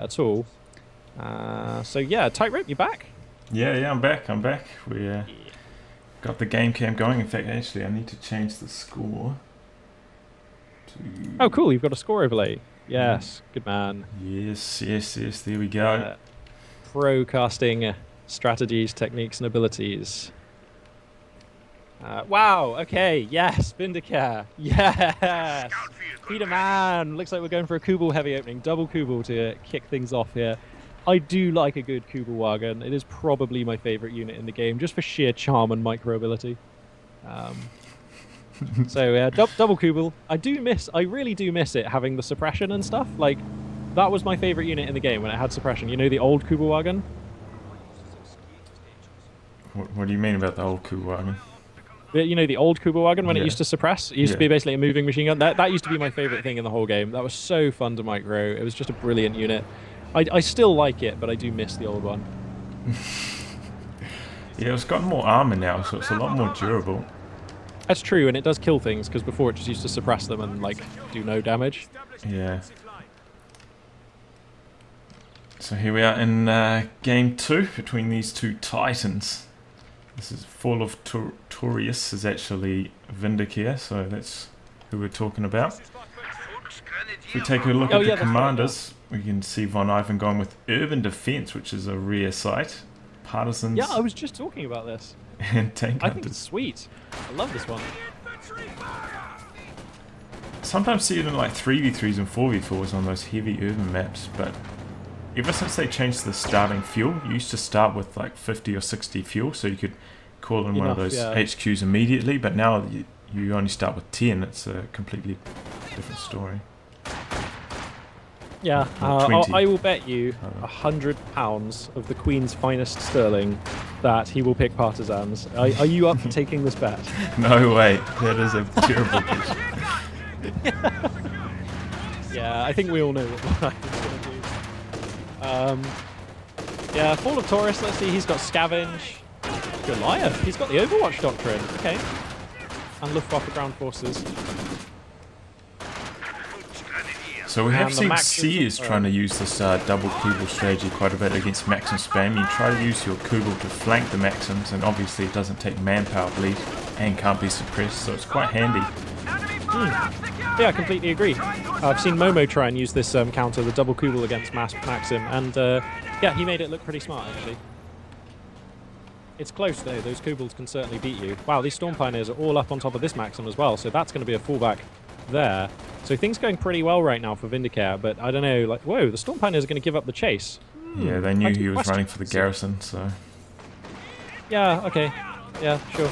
at all. So yeah, Tightrope, you back? Yeah, I'm back. We got the game cam going. In fact, actually, I need to change the score. Oh, cool. You've got a score overlay. Yes, good man. Yes. There we go. Pro casting strategies, techniques, and abilities. Wow. Okay. Yes. Vindicare. Yes. Peter Man. Looks like we're going for a Kubel heavy opening. Double Kubel to kick things off here. I do like a good Kubel wagon. It is probably my favorite unit in the game, just for sheer charm and micro ability. So double Kubel. I really do miss it having the suppression and stuff. Like, that was my favorite unit in the game when it had suppression. You know, the old Kubel wagon? What do you mean about the old Kubel wagon? You know, the old Kubel wagon when it used to suppress? It used to be basically a moving machine gun. That used to be my favorite thing in the whole game. That was so fun to micro. It was just a brilliant unit. I still like it, but I do miss the old one. Yeah, it's got more armor now, so it's a lot more durable. That's true, and it does kill things, because before it just used to suppress them and, like, do no damage. Yeah. So here we are in game 2 between these two titans. This is Fall of Torius is actually Vindicare, so that's who we're talking about. If we take a look at the commanders, we can see VonIvan going with Urban Defense, which is a rare sight. Partisans. Yeah, I was just talking about this. And tank I think it's sweet. I love this one. Sometimes see it in like 3v3s and 4v4s on those heavy urban maps, but ever since they changed the starting fuel, you used to start with like 50 or 60 fuel, so you could call in one of those HQs immediately, but now you only start with 10. It's a completely different story. Yeah, I will bet you £100 of the Queen's finest sterling that he will pick partisans. Are you up for taking this bet? No way. That is a terrible bet. Yeah, I think we all know what I'm going to do. Yeah, Fall of Taurus, let's see, he's got Scavenge. Goliath, he's got the Overwatch Doctrine. Okay. And Luftwaffe Ground Forces. So we have seen C is trying to use this double Kubel strategy quite a bit against Maxim spam. You try to use your Kubel to flank the Maxims, and obviously it doesn't take manpower bleed and can't be suppressed, so it's quite handy. Yeah, I completely agree. I've seen Momo try and use this counter, the double Kubel against Maxim, and yeah, he made it look pretty smart, actually. It's close, though. Those Kubels can certainly beat you. Wow, these Storm Pioneers are all up on top of this Maxim as well, so that's going to be a fallback there. So things going pretty well right now for Vindicare, but I don't know, like, whoa, the Storm Pioneers are going to give up the chase. Yeah, they knew he was running for the garrison, so... Yeah, okay. Yeah, sure.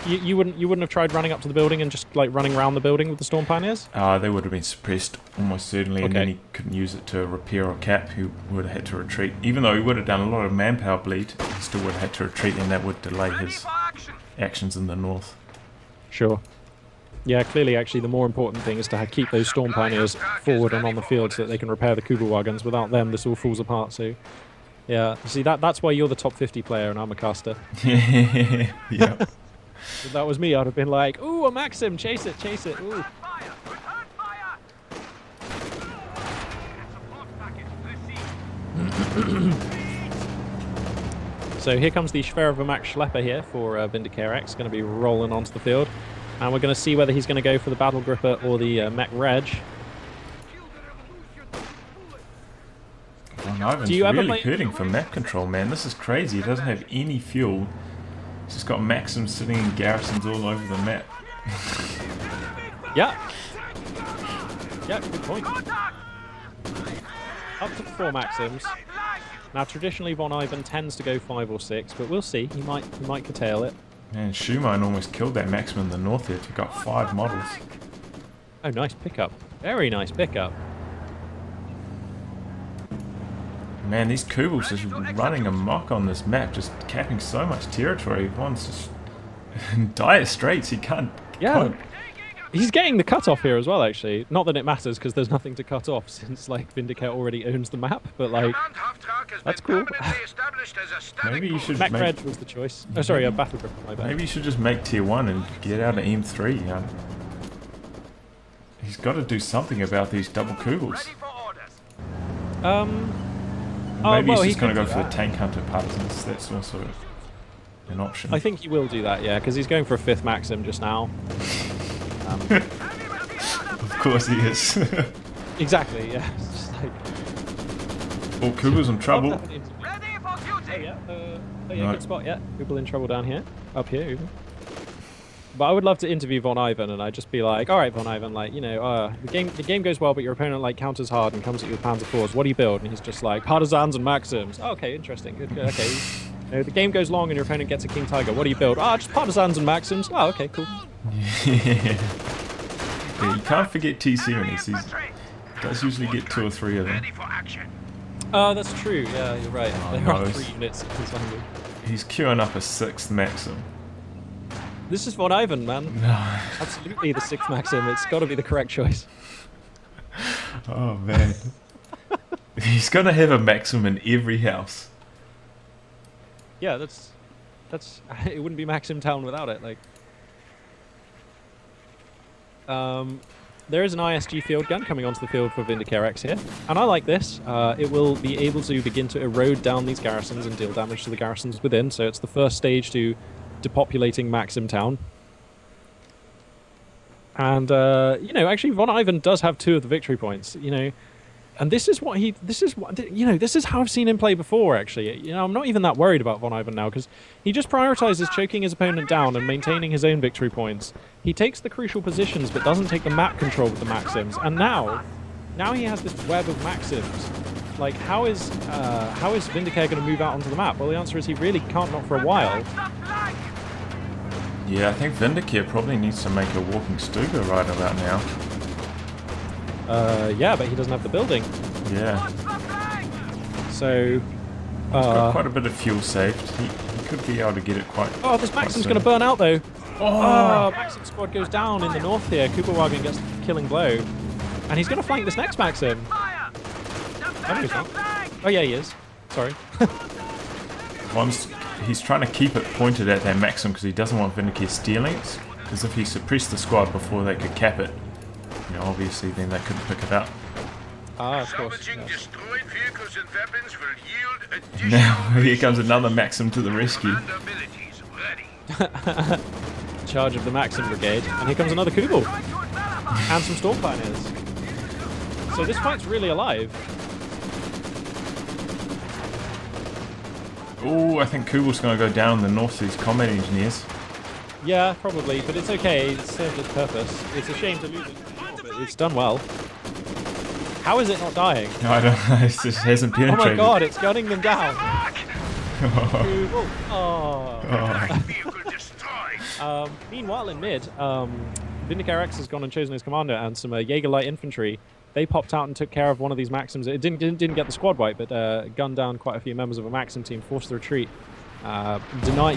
You wouldn't have tried running up to the building and just, like, running around the building with the Storm Pioneers? They would have been suppressed, almost certainly, and then he couldn't use it to repair or cap. He would have had to retreat. Even though he would have done a lot of manpower bleed, he still would have had to retreat, and that would delay his actions in the north. Sure. Yeah, clearly, actually, the more important thing is to keep those Storm Pioneers forward and on the field so that they can repair the Kubel wagons. Without them, this all falls apart, so... Yeah, you see, that's why you're the top 50 player and I'm a caster. Yeah. If that was me, I'd have been like, ooh, a Maxim, chase it, ooh. So here comes the Schwerovermax Schlepper here for VindicareX, going to be rolling onto the field. And we're going to see whether he's going to go for the Battle Gripper or the Mech Reg. VonIvan's really hurting for map control, man. This is crazy. He doesn't have any fuel. He's just got Maxims sitting in garrisons all over the map. Yeah. Yeah, good point. Up to 4 Maxims. Now, traditionally, VonIvan tends to go 5 or 6, but we'll see. He might curtail it. Man, Schumann almost killed that Maxim in the north here. He got 5 models. Oh, nice pickup. Very nice pickup. Man, these Kubels just running amok on this map, just capping so much territory. One's just in dire straits. He can't cope. He's getting the cutoff here as well, actually. Not that it matters, because there's nothing to cut off, since, like, Vindicare already owns the map, but, like, that's cool. Maybe you should Mech Reg was the choice. Oh, sorry, a Battle Grip, my bad. Maybe you should just make tier 1 and get out of M3, yeah. He's got to do something about these double Kubels. Maybe well, he's just going to go do for the that. tank hunter partisans. That's also an option. I think he will do that, yeah, because he's going for a 5th Maxim just now. Of course he is. Exactly, yeah. It's just like, Oh, Kuba's in trouble. Ready for duty. Yeah, good spot, yeah. People in trouble down here. Up here, even. But I would love to interview VonIvan, and I'd just be like, all right, VonIvan, like, you know, the game goes well, but your opponent, like, counters hard and comes at you with Panzer IVs. What do you build? And he's just like, Partisans and Maxims. Oh, okay, interesting. Good, okay. You know, the game goes long and your opponent gets a King Tiger. What do you build? Just Partisans and Maxims. Oh, okay, cool. Yeah, you can't forget T-Series. He does usually get 2 or 3 of them. Ready for action. That's true. Yeah, you're right. There no, are 3 units in this language. He's queuing up a 6th Maxim. This is VonIvan, man. Absolutely the 6th Maxim. It's got to be the correct choice. Oh, man. He's going to have a Maxim in every house. Yeah, that's it wouldn't be Maxim Town without it. Like, there is an ISG field gun coming onto the field for VindicareX here, and I like this. It will be able to begin to erode down these garrisons and deal damage to the garrisons within. So it's the first stage to depopulating Maxim Town. And you know, actually, VonIvan does have 2 of the victory points. You know. And this is what, you know, this is how I've seen him play before, actually. You know, I'm not even that worried about VonIvan now, because he just prioritizes choking his opponent down and maintaining his own victory points. He takes the crucial positions, but doesn't take the map control with the Maxims. And now he has this web of Maxims. Like, how is Vindicare going to move out onto the map? Well, the answer is he really can't, not for a while. Yeah, I think Vindicare probably needs to make a walking Stuga right about now. Yeah, but he doesn't have the building. Yeah. So, He's got quite a bit of fuel saved. He could be able to get it quite. Oh, this Maxim's going to burn out, though. Oh! Maxim squad goes down in the north here. Kugelwagen gets the killing blow. And he's going to flank this next Maxim. Oh, no, he's not. Oh, yeah, he is. Sorry. He's trying to keep it pointed at that Maxim because he doesn't want Vindicare stealing it. Because if he suppressed the squad before they could cap it, you know, obviously then they couldn't pick it up. Of course. Salvaging destroyed vehicles and weapons will yield additional Now here comes another Maxim to the rescue. command abilities ready. Charge of the Maxim Brigade. And here comes another Kugel. And some Storm Pioneers. So this fight's really alive. Oh, I think Kugel's going to go down in the north to these combat engineers. Yeah, probably, but it's okay. It served its purpose. It's a shame to lose it, but it's done well. How is it not dying? I don't know, it just hasn't Oh penetrated. my god, it's gunning them down. Kugel. Vehicle destroyed. Meanwhile, in mid, VindicareX has gone and chosen his commander and some Jaeger light infantry. They popped out and took care of one of these Maxims. It didn't get the squad wipe, but gunned down quite a few members of a Maxim team, forced the retreat.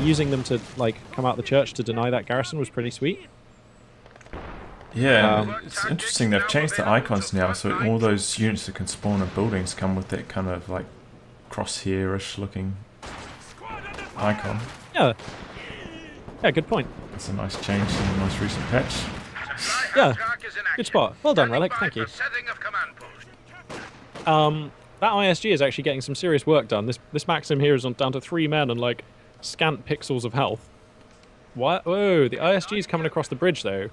Using them to like come out the church to deny that garrison was pretty sweet. Yeah, it's interesting. They've changed the icons now, so all those units that can spawn in buildings come with that kind of like crosshair-ish looking icon. Yeah. Yeah, good point. It's a nice change in the most recent patch. Yeah, good spot. Well done, Relic. Thank you. That ISG is actually getting some serious work done. This Maxim here is down to 3 men and like scant pixels of health. What? Whoa, the ISG is coming across the bridge though.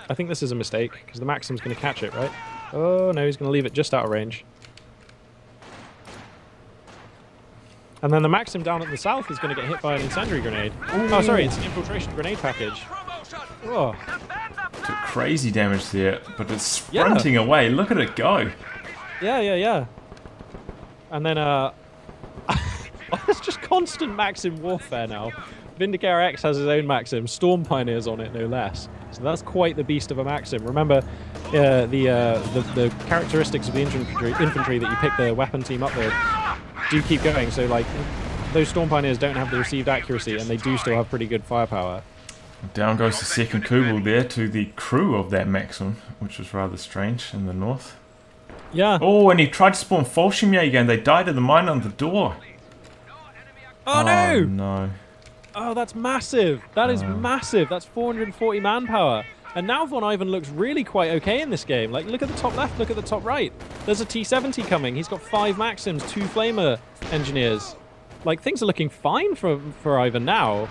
I think this is a mistake because the Maxim's going to catch it, right? Oh no, he's going to leave it just out of range. And then the Maxim down at the south is going to get hit by an incendiary grenade. Ooh. Oh, sorry, it's an infiltration grenade package. Oh. Took crazy damage there, but it's sprinting away. Look at it go. Yeah. And then, it's just constant Maxim warfare now. VindicareX has his own Maxim, Storm Pioneers on it, no less. So that's quite the beast of a Maxim. Remember, the characteristics of the infantry that you pick the weapon team up with do keep going. So, like, those Storm Pioneers don't have the received accuracy, and they do still have pretty good firepower. Down goes the second Kugel there to the crew of that Maxim, which was rather strange in the north. Yeah. Oh, and he tried to spawn Fallschirmjäger and they died at the mine on the door. Oh no! No. Oh, that's massive. That is massive. That's 440 manpower. And now VonIvan looks really quite okay in this game. Like, look at the top left, look at the top right. There's a T-70 coming. He's got 5 Maxims, 2 Flamer engineers. Like, things are looking fine for Ivan now.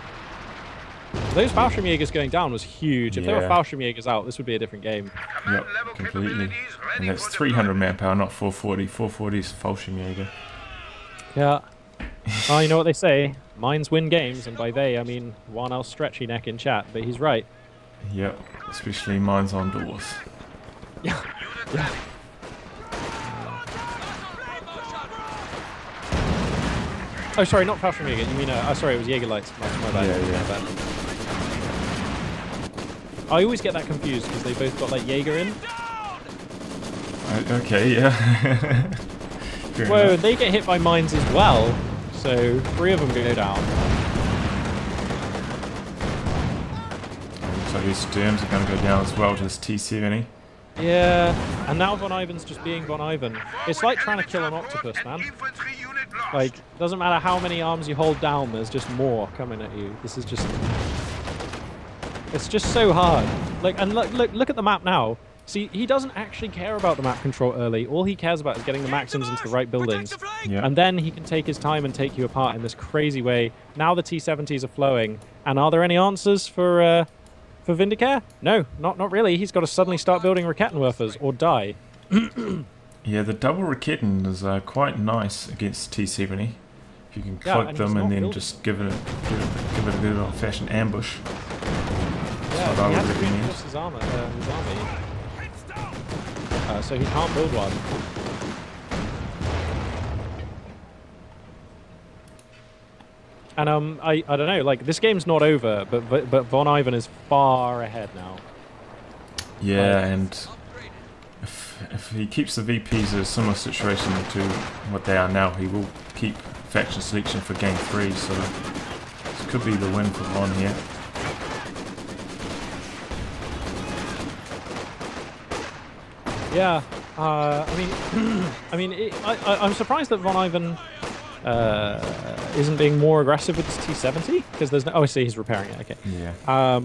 Those Fallschirmjägers going down was huge. If there were Fallschirmjägers out, this would be a different game. Yep, completely. And that's 300 manpower, not 440. 440 is Fallschirmjäger. Yeah. Well, you know what they say. Mines win games, and by they, I mean one else stretchy neck in chat, but he's right. Yep, especially mines on doors. Yeah. Yeah. Oh, sorry, not Fallschirmjäger. You mean, sorry, it was Jägerlights. My bad. Yeah. My bad. I always get that confused because they both got like Jaeger in. Okay, yeah. Whoa, they get hit by mines as well. So 3 of them go down. So these Sturms are going to go down as well to this T-70. Yeah, and now VonIvan's just being VonIvan. It's like trying to kill an octopus, man. Like, doesn't matter how many arms you hold down, there's just more coming at you. This is just... It's just so hard. Like, and look at the map now. See, he doesn't actually care about the map control early. All he cares about is getting the Maxims into the right buildings. Yeah. And then he can take his time and take you apart in this crazy way. Now the T-70s are flowing. And are there any answers for Vindicare? No, not really. He's got to suddenly start building Rakettenwerfers or die. Yeah, the double Raketen is quite nice against T-70. If you can cloak them and then just give it a good old-fashioned ambush. Yeah, he has to reinforce his army. So he can't build one. And I don't know, like, this game's not over, but VonIvan is far ahead now. Yeah, and if he keeps the VPs in a similar situation to what they are now, he will keep faction selection for game 3, so this could be the win for Von here. Yeah, I'm surprised that VonIvan isn't being more aggressive with this T-70 because there's no. Oh, I see, he's repairing it. Okay. Yeah.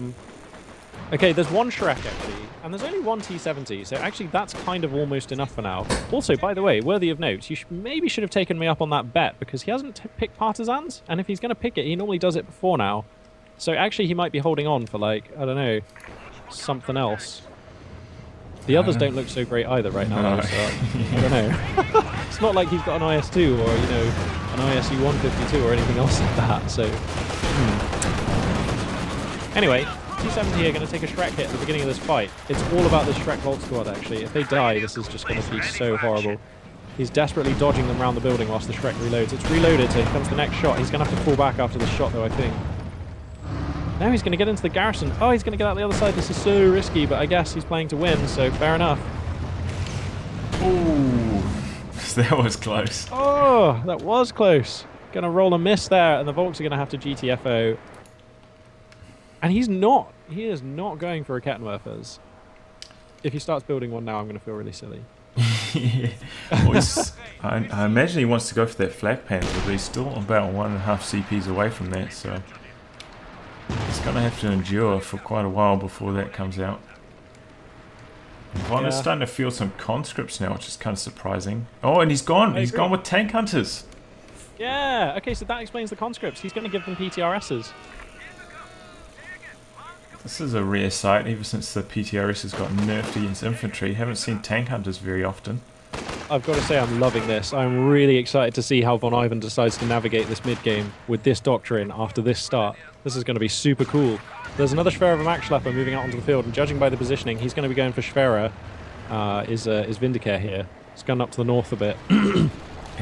Okay, there's one Shrek actually, and there's only one T-70, so actually that's kind of almost enough for now. Also, by the way, worthy of note, you maybe should have taken me up on that bet because he hasn't picked Partisans, and if he's going to pick it, he normally does it before now. So actually, he might be holding on for like I don't know, something else. The others don't look so great either right now, so I don't know. It's not like he's got an IS-2 or, you know, an ISU-152 or anything else like that, so... Anyway, T-70 are going to take a Shrek hit at the beginning of this fight. It's all about this Shrek Volt Squad, actually. If they die, this is just going to be so horrible. He's desperately dodging them around the building whilst the Shrek reloads. It's reloaded, so here comes the next shot. He's going to have to fall back after this shot, though, I think. Now he's going to get into the garrison. Oh, he's going to get out the other side. This is so risky, but I guess he's playing to win, so fair enough. Ooh, that was close. Oh, that was close. Going to roll a miss there, and the Volks are going to have to GTFO. And he is not going for Rakettenwerfers. If he starts building one now, I'm going to feel really silly. Yeah. Well, I imagine he wants to go for that flak panzer, but he's still about 1.5 CPs away from that, so... He's going to have to endure for quite a while before that comes out. Von is starting to feel some conscripts now, which is kind of surprising. Oh, and he's gone. He's gone with tank hunters. Yeah. Okay, so that explains the conscripts. He's going to give them PTRSs. This is a rare sight. Ever since the PTRSs got nerfed against infantry, haven't seen tank hunters very often. I've got to say I'm loving this. I'm really excited to see how VonIvan decides to navigate this mid-game with this doctrine after this start. This is going to be super cool. There's another Schwerer of a Max Schlepper moving out onto the field, and judging by the positioning, he's going to be going for Schwerer. Is Vindicare here. It's gone up to the north a bit. And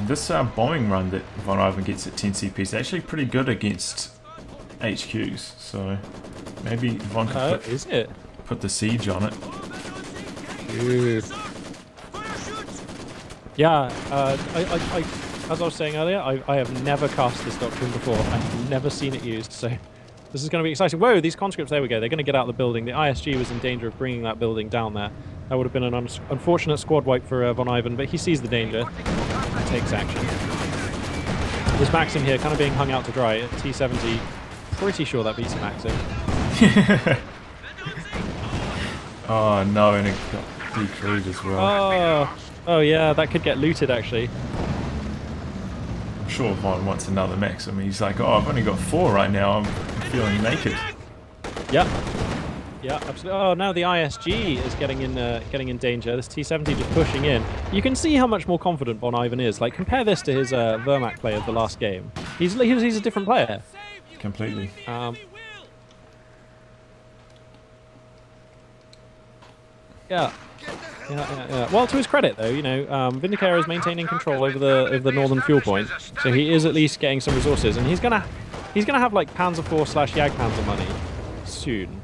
this bombing run that VonIvan gets at 10 CP is actually pretty good against HQs, so maybe Von could put the siege on it. Dude. Yeah, as I was saying earlier, I have never cast this doctrine before. I've never seen it used, so this is going to be exciting. Whoa, these conscripts, there we go. They're going to get out of the building. The ISG was in danger of bringing that building down there. That would have been an unfortunate squad wipe for VonIvan, but he sees the danger and takes action. This Maxim here kind of being hung out to dry at T-70. Pretty sure that beats a Maxim. Oh no, and it got decrewed as well. Oh yeah, that could get looted actually. I'm sure Von wants another Maxim. He's like, oh, I've only got 4 right now. I'm feeling naked. Yep. Yeah, absolutely. Oh, now the ISG is getting in danger. This T-70 just pushing in. You can see how much more confident VonIvan is. Like, compare this to his Vermac play of the last game. He's a different player. Completely. Yeah. Well, to his credit, though, you know, Vindicare is maintaining control over the northern fuel point, so he is at least getting some resources, and he's gonna have like Panzer IV / Jagdpanzer money soon,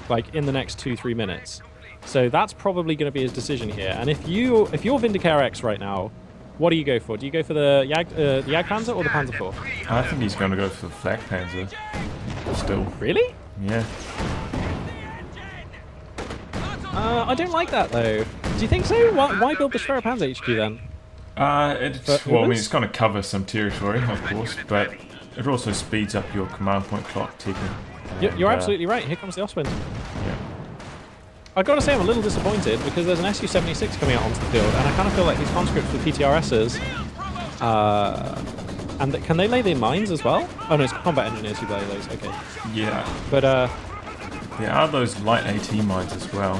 like in the next 2-3 minutes. So that's probably going to be his decision here. And if you're VindicareX right now, what do you go for? Do you go for the Jagdpanzer or the Panzer IV? I think he's going to go for the Flak Panzer. Still. Really? Yeah. I don't like that though. Do you think so? Why build the Schwerer Panzer HQ then? Well, I mean, it's going to cover some territory, of course, but it also speeds up your command point clock ticking. You're absolutely right. Here comes the Ostwind. Yeah. I've got to say I'm a little disappointed because there's an Su-76 coming out onto the field, and I kind of feel like these conscripts with PTRSs, and can they lay their mines as well? Oh no, it's combat engineers who lay those. Okay. Yeah. But there are those light AT mines as well,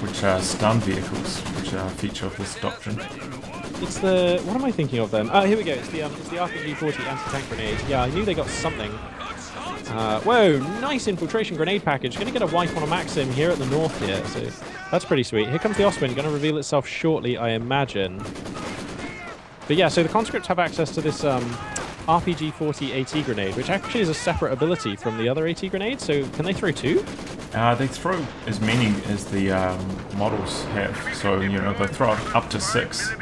which are stun vehicles, which are a feature of this doctrine. It's the... what am I thinking of then? Oh, here we go. It's the RPG-40 anti-tank grenade. Yeah, I knew they got something. Whoa, nice infiltration grenade package. Going to get a wipe on a Maxim here at the north here, so that's pretty sweet. Here comes the Ostwind, going to reveal itself shortly, I imagine. But yeah, so the conscripts have access to this RPG-40 AT grenade, which actually is a separate ability from the other AT grenade, so can they throw 2? They throw as many as the models have, so you know they throw up to 6.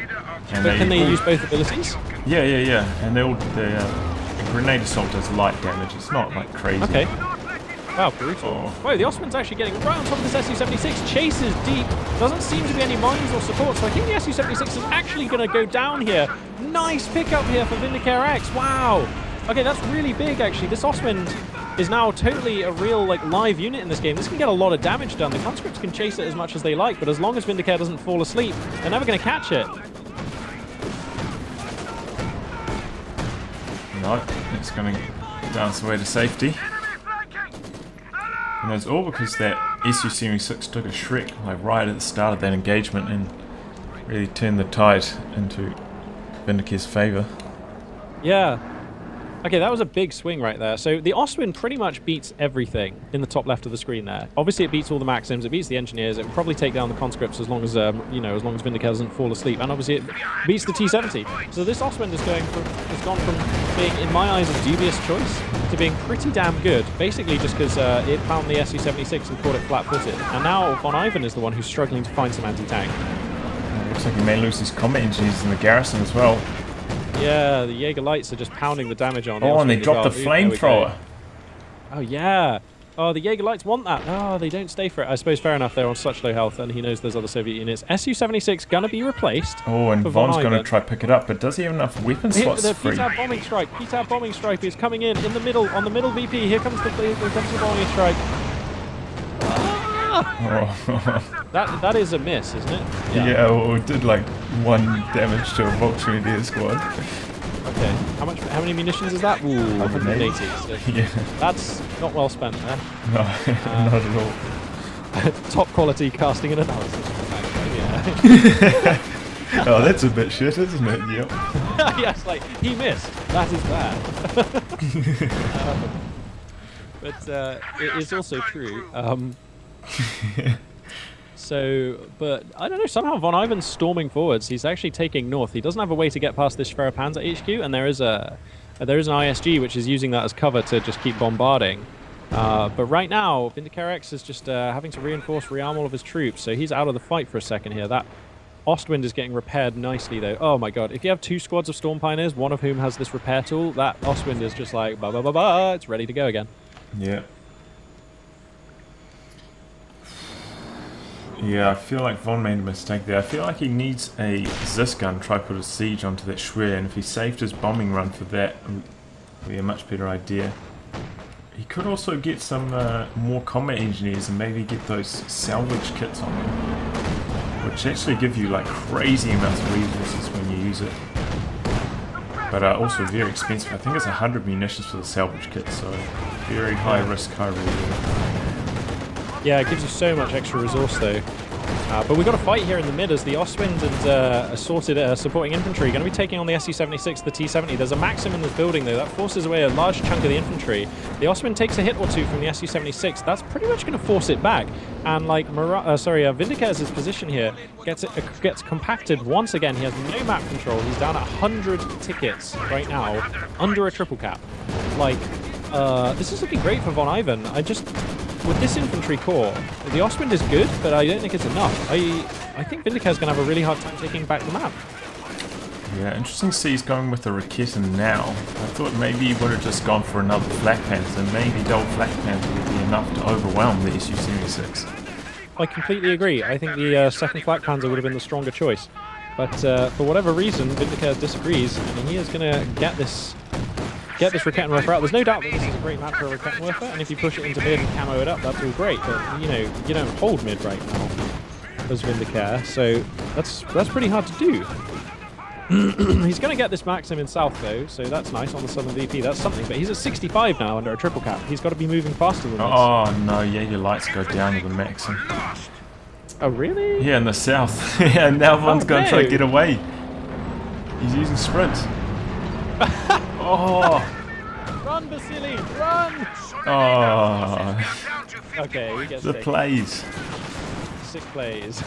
And but can they use both abilities? Yeah, and the grenade assault does light damage. It's not like crazy. Okay. Wow, brutal. Oh. Whoa, the Ostwind's actually getting right on top of this Su-76. Chases deep. Doesn't seem to be any mines or support, so I think the Su-76 is actually going to go down here. Nice pickup here for VindicareX. Wow. Okay, that's really big, actually. This Ostwind is now totally a real live unit in this game. This can get a lot of damage done. The conscripts can chase it as much as they like, but as long as Vindicare doesn't fall asleep, they're never going to catch it. No, it's going to dance away to safety. And it's all because that Su-76 took a Shrek right at the start of that engagement and really turned the tide into Vindicare's favour. Yeah. Okay, that was a big swing right there. So the Ostwind pretty much beats everything in the top left of the screen there. Obviously, it beats all the Maxims, it beats the engineers, it will probably take down the conscripts as long as as long as Vindicare doesn't fall asleep, and obviously it beats the T-70. So this Ostwind has gone from being, in my eyes, a dubious choice to being pretty damn good, basically just because it found the Su-76 and caught it flat-footed. And now VonIvan is the one who's struggling to find some anti-tank. Looks like he may lose his combat engineers in the garrison as well. Yeah, the Jaeger Lights are just pounding the damage on. Oh, and they dropped the flamethrower. Oh, yeah. Oh, the Jaeger Lights want that. Oh, they don't stay for it. I suppose fair enough. They're on such low health, and he knows there's other Soviet units. Su-76 gonna be replaced. Oh, and Von's going to try to pick it up, but does he have enough weapon slots free? The PTAB bombing strike. PTAB bombing strike is coming in the middle, on the middle VP. Here comes the bombing strike. Oh. that is a miss, isn't it? Yeah, well, it did like 1 damage to a Volkswagen squad. Okay, how many munitions is that? Ooh, 180. So yeah. That's not well spent there. No, not at all. Top quality casting and analysis. Yeah. Oh, that's a bit shit, isn't it? Yep. Yes, like, he missed. That is bad. But it is also true. So, but I don't know, somehow VonIvan's storming forwards. He's actually taking north. He doesn't have a way to get past this Schwerer Panzer HQ, and there is an ISG which is using that as cover to just keep bombarding. But right now, VindicareX is just having to rearm all of his troops, so he's out of the fight for a second here. That Ostwind is getting repaired nicely, though. Oh my god, if you have 2 squads of Storm Pioneers, one of whom has this repair tool, that Ostwind is just like, ba-ba-ba-ba, it's ready to go again. Yeah. Yeah, I feel like Von made a mistake there. I feel like he needs a Zis gun to try to put a siege onto that Schwer, and if he saved his bombing run for that, it would be a much better idea. He could also get some more combat engineers and maybe get those salvage kits on them, which actually give you like crazy amounts of resources when you use it. But also very expensive. I think it's 100 munitions for the salvage kit, so very high risk, high reward. Yeah, it gives you so much extra resource though. But we've got a fight here in the mid as the Ostwind and assorted supporting infantry are going to be taking on the SU-76, the T-70. There's a Maxim in this building though, that forces away a large chunk of the infantry. The Ostwind takes a hit or two from the SU-76. That's pretty much going to force it back. And like, VindicareX' position here gets compacted once again. He has no map control. He's down at 100 tickets right now, under a triple cap. Like, this is looking great for VonIvan. With this infantry corps, the Ostwind is good, but I don't think it's enough. I think VindicareX going to have a really hard time taking back the map. Yeah, interesting to see he's going with the Raketin now. I thought maybe he would have just gone for another Flak Panther. Maybe double Flak Panther would be enough to overwhelm the SU-76. I completely agree. I think the second Flak Panther would have been the stronger choice. But for whatever reason, VindicareX disagrees, and he is going to get this Rakettenwerfer out. There's no doubt that this is a great map for a Rakettenwerfer, and if you push it into mid and camo it up, that's all great. But you know, you don't hold mid right now as VindicareX, so that's pretty hard to do. He's going to get this Maxim in south though, so that's nice on the southern VP. That's something. But he's at 65 now under a triple cap. He's got to be moving faster than this. Oh no, Jaeger lights go down to the Maxim. Oh really? Yeah, in the south. Yeah, now one's going to try to get away. He's using sprints. Oh! Run, Vasily! Run! Oh! Okay, we get the plays. Sick plays.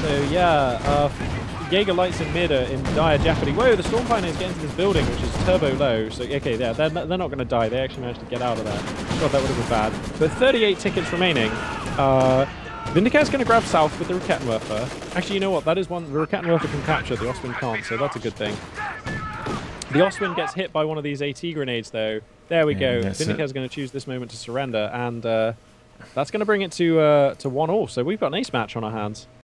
So yeah, Jaeger lights in mid are in dire jeopardy. Whoa, the Storm Pioneers get into this building, which is turbo low. So okay, yeah, they're not going to die. They actually managed to get out of there. God, that would have been bad. But 38 tickets remaining. VindicareX going to grab south with the Rakettenwerfer. Actually, you know what? That is one the Rakettenwerfer can capture. The Ostwind can't, so that's a good thing. The Ostwind gets hit by one of these AT grenades, though. There we go. VindicareX going to choose this moment to surrender, and that's going to bring it to 1-all. So we've got an ace match on our hands.